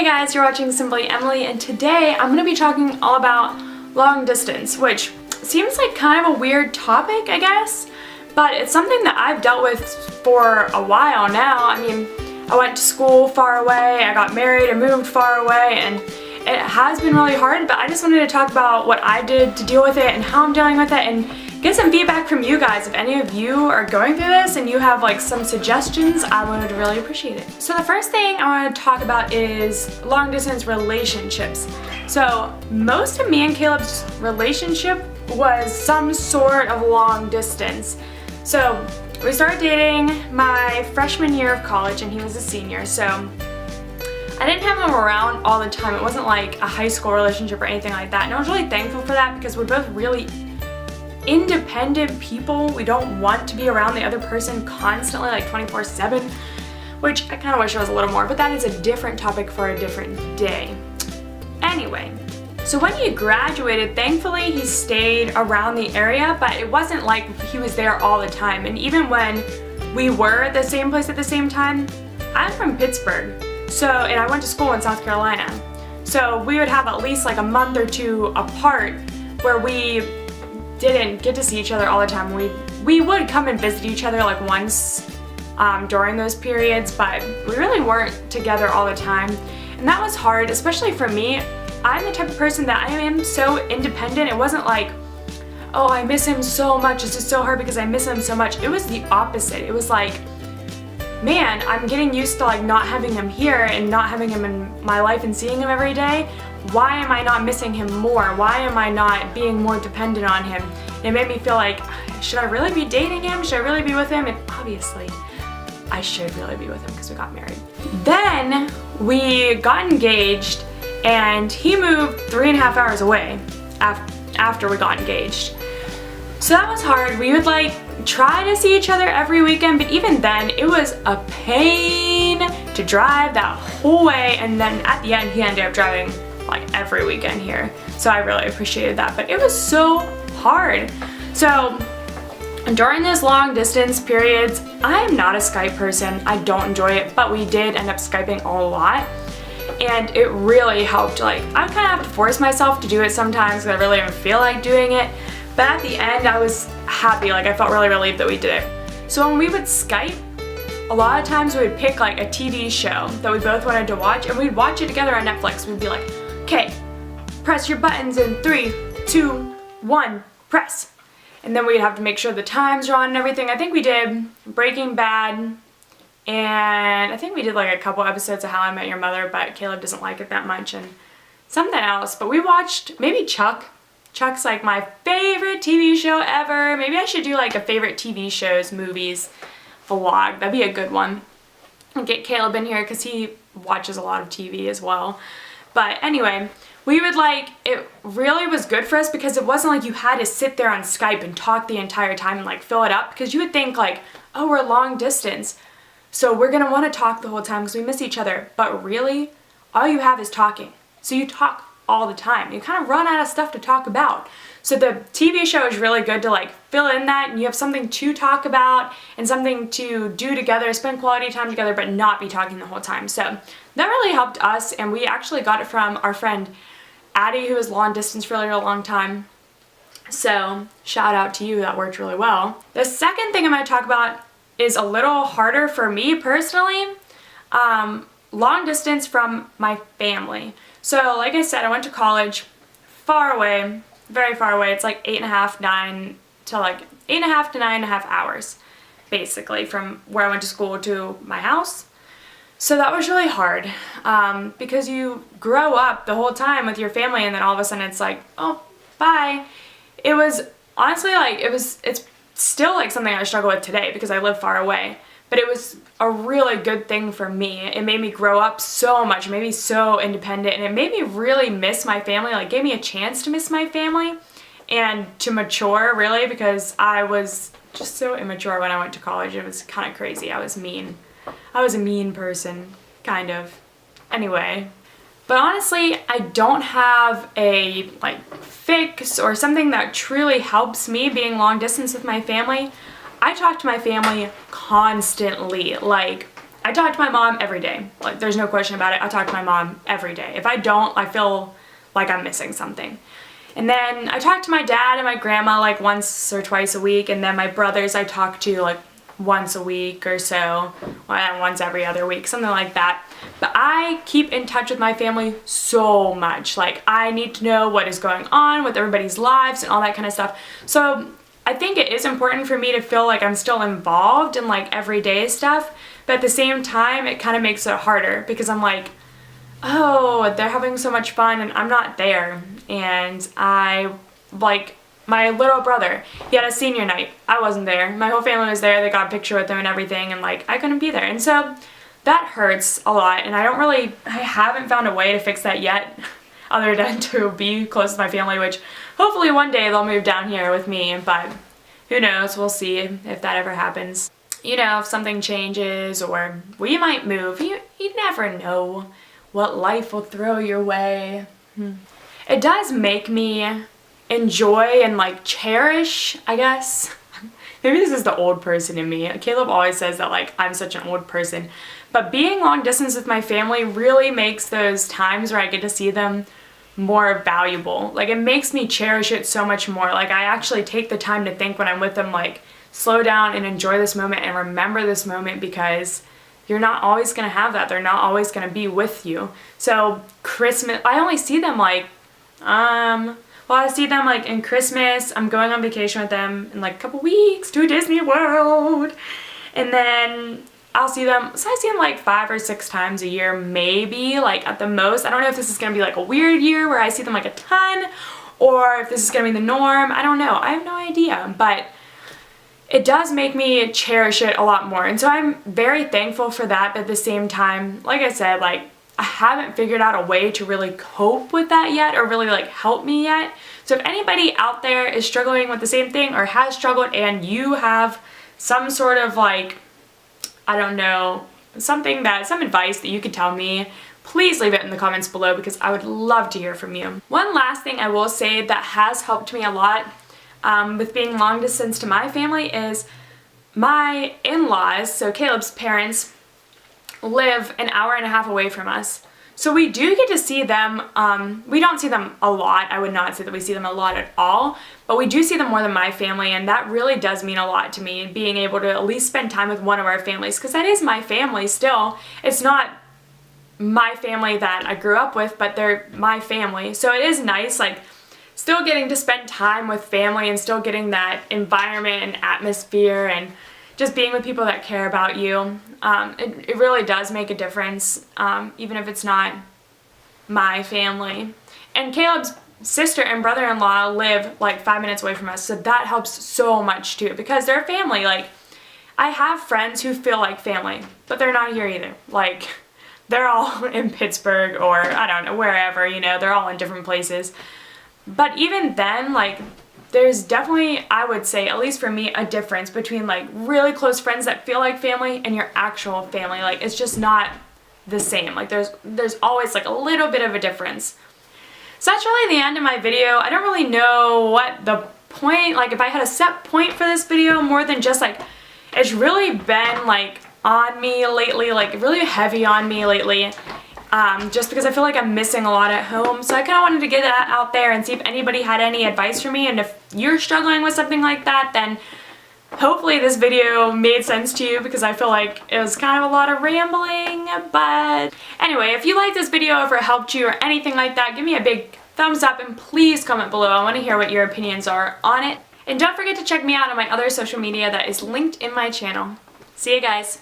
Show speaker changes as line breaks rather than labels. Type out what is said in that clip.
Hey guys, you're watching Simply Emily, and today I'm going to be talking all about long distance, which seems like kind of a weird topic, I guess, but it's something that I've dealt with for a while now. I mean, I went to school far away, I got married, I moved far away, and it has been really hard, but I just wanted to talk about what I did to deal with it and how I'm dealing with it and get some feedback from you guys. If any of you are going through this and you have like some suggestions, I would really appreciate it. So the first thing I want to talk about is long distance relationships. So most of me and Caleb's relationship was some sort of long distance. So we started dating my freshman year of college and he was a senior, so I didn't have him around all the time. It wasn't like a high school relationship or anything like that, and I was really thankful for that because we're both really independent people. We don't want to be around the other person constantly, like 24/7, which I kind of wish it was a little more, but that is a different topic for a different day. Anyway, so when he graduated, thankfully he stayed around the area, but it wasn't like he was there all the time. And even when we were at the same place at the same time, I'm from Pittsburgh, and I went to school in South Carolina. So we would have at least like a month or two apart where we didn't get to see each other all the time. We would come and visit each other like once during those periods, but we really weren't together all the time. And that was hard, especially for me. I'm the type of person that I am so independent. It wasn't like, oh, I miss him so much, it's just so hard because I miss him so much. It was the opposite. It was like, man, I'm getting used to like not having him here and not having him in my life and seeing him every day. Why am I not missing him more? Why am I not being more dependent on him? And it made me feel like, should I really be dating him? Should I really be with him? And obviously, I should really be with him because we got married. Then we got engaged and he moved 3.5 hours away after we got engaged. So that was hard. We would like try to see each other every weekend, but even then it was a pain to drive that whole way, and then at the end he ended up driving like every weekend here. So I really appreciated that, but it was so hard. So during those long distance periods, I am not a Skype person. I don't enjoy it, but we did end up Skyping a lot. And it really helped. Like, I kind of have to force myself to do it sometimes because I really don't feel like doing it. But at the end, I was happy. Like, I felt really relieved that we did it. So when we would Skype, a lot of times we would pick like a TV show that we both wanted to watch, and we'd watch it together on Netflix. We'd be like, okay, press your buttons in 3, 2, 1, press. And then we'd have to make sure the times are on and everything. I think we did Breaking Bad, and I think we did like a couple episodes of How I Met Your Mother, but Caleb doesn't like it that much, and something else. But we watched maybe Chuck. Chuck's like my favorite TV show ever. Maybe I should do like a favorite TV shows, movies vlog. That'd be a good one. And get Caleb in here because he watches a lot of TV as well. But anyway, we would like, it really was good for us because it wasn't like you had to sit there on Skype and talk the entire time and like fill it up, because you would think like, oh, we're long distance, so we're gonna want to talk the whole time because we miss each other. But really, all you have is talking. So you talk all the time. You kind of run out of stuff to talk about. So the TV show is really good to like fill in that, and you have something to talk about and something to do together, spend quality time together, but not be talking the whole time. So that really helped us, and we actually got it from our friend Addie, who was long distance for a really long time. So shout out to you, that worked really well. The second thing I'm going to talk about is a little harder for me personally. Long distance from my family. So like I said, I went to college far away, very far away. It's like 8.5 to 9.5 hours, basically, from where I went to school to my house. So that was really hard because you grow up the whole time with your family, and then all of a sudden it's like, oh, bye. It was honestly like, it's still like something I struggle with today because I live far away. But it was a really good thing for me. It made me grow up so much, it made me so independent, and it made me really miss my family, like gave me a chance to miss my family and to mature, really, because I was just so immature when I went to college. It was kind of crazy. I was mean. I was a mean person, kind of. Anyway. But honestly, I don't have a like fix or something that truly helps me being long distance with my family. I talk to my family constantly, like I talk to my mom every day. Like, there's no question about it. I talk to my mom every day. If I don't, I feel like I'm missing something. And then I talk to my dad and my grandma like once or twice a week, and then my brothers I talk to like once a week or so, well, once every other week, something like that. But I keep in touch with my family so much. Like, I need to know what is going on with everybody's lives and all that kind of stuff. So I think it is important for me to feel like I'm still involved in like everyday stuff, but at the same time it kind of makes it harder because I'm like, oh, they're having so much fun and I'm not there. And I, like, my little brother, he had a senior night. I wasn't there. My whole family was there. They got a picture with him and everything, and like, I couldn't be there. And so that hurts a lot, and I haven't found a way to fix that yet other than to be close to my family, which hopefully one day they'll move down here with me, but who knows, we'll see if that ever happens. You know, if something changes or we might move, you never know what life will throw your way. It does make me enjoy and like cherish, I guess. Maybe this is the old person in me. Caleb always says that like I'm such an old person. But being long distance with my family really makes those times where I get to see them more valuable. Like, it makes me cherish it so much more. Like, I actually take the time to think when I'm with them, like, slow down and enjoy this moment and remember this moment, because you're not always going to have that. They're not always going to be with you. So Christmas, I only see them like, I see them like in Christmas. I'm going on vacation with them in like a couple weeks to Disney World. And then I'll see them, so I see them like 5 or 6 times a year, maybe, like at the most. I don't know if this is gonna be like a weird year where I see them like a ton, or if this is gonna be the norm. I don't know. I have no idea, but it does make me cherish it a lot more. And so I'm very thankful for that, but at the same time, like I said, like, I haven't figured out a way to really cope with that yet, or really like help me yet. So if anybody out there is struggling with the same thing or has struggled, and you have some sort of like, I don't know, some advice that you could tell me, please leave it in the comments below, because I would love to hear from you. One last thing I will say that has helped me a lot with being long distance to my family is my in-laws, so Caleb's parents, live an hour and a half away from us. So we do get to see them. We don't see them a lot. I would not say that we see them a lot at all, but we do see them more than my family, and that really does mean a lot to me, being able to at least spend time with one of our families, because that is my family still. It's not my family that I grew up with, but they're my family. So it is nice, like, still getting to spend time with family and still getting that environment and atmosphere and just being with people that care about you. It really does make a difference, even if it's not my family. And Caleb's sister and brother-in-law live like 5 minutes away from us, so that helps so much too, because they're family. Like, I have friends who feel like family, but they're not here either. Like, they're all in Pittsburgh or, I don't know, wherever, you know, they're all in different places. But even then, like, there's definitely, I would say, at least for me, a difference between like really close friends that feel like family and your actual family. Like, it's just not the same. Like, there's always like a little bit of a difference. So that's really the end of my video. I don't really know what the point, like if I had a set point for this video, more than just like, it's really been like on me lately, like really heavy on me lately. Just because I feel like I'm missing a lot at home. So I kind of wanted to get that out there and see if anybody had any advice for me. And if you're struggling with something like that, then hopefully this video made sense to you, because I feel like it was kind of a lot of rambling. But anyway, if you liked this video, or if it helped you or anything like that, give me a big thumbs up and please comment below. I want to hear what your opinions are on it. And don't forget to check me out on my other social media that is linked in my channel. See you guys.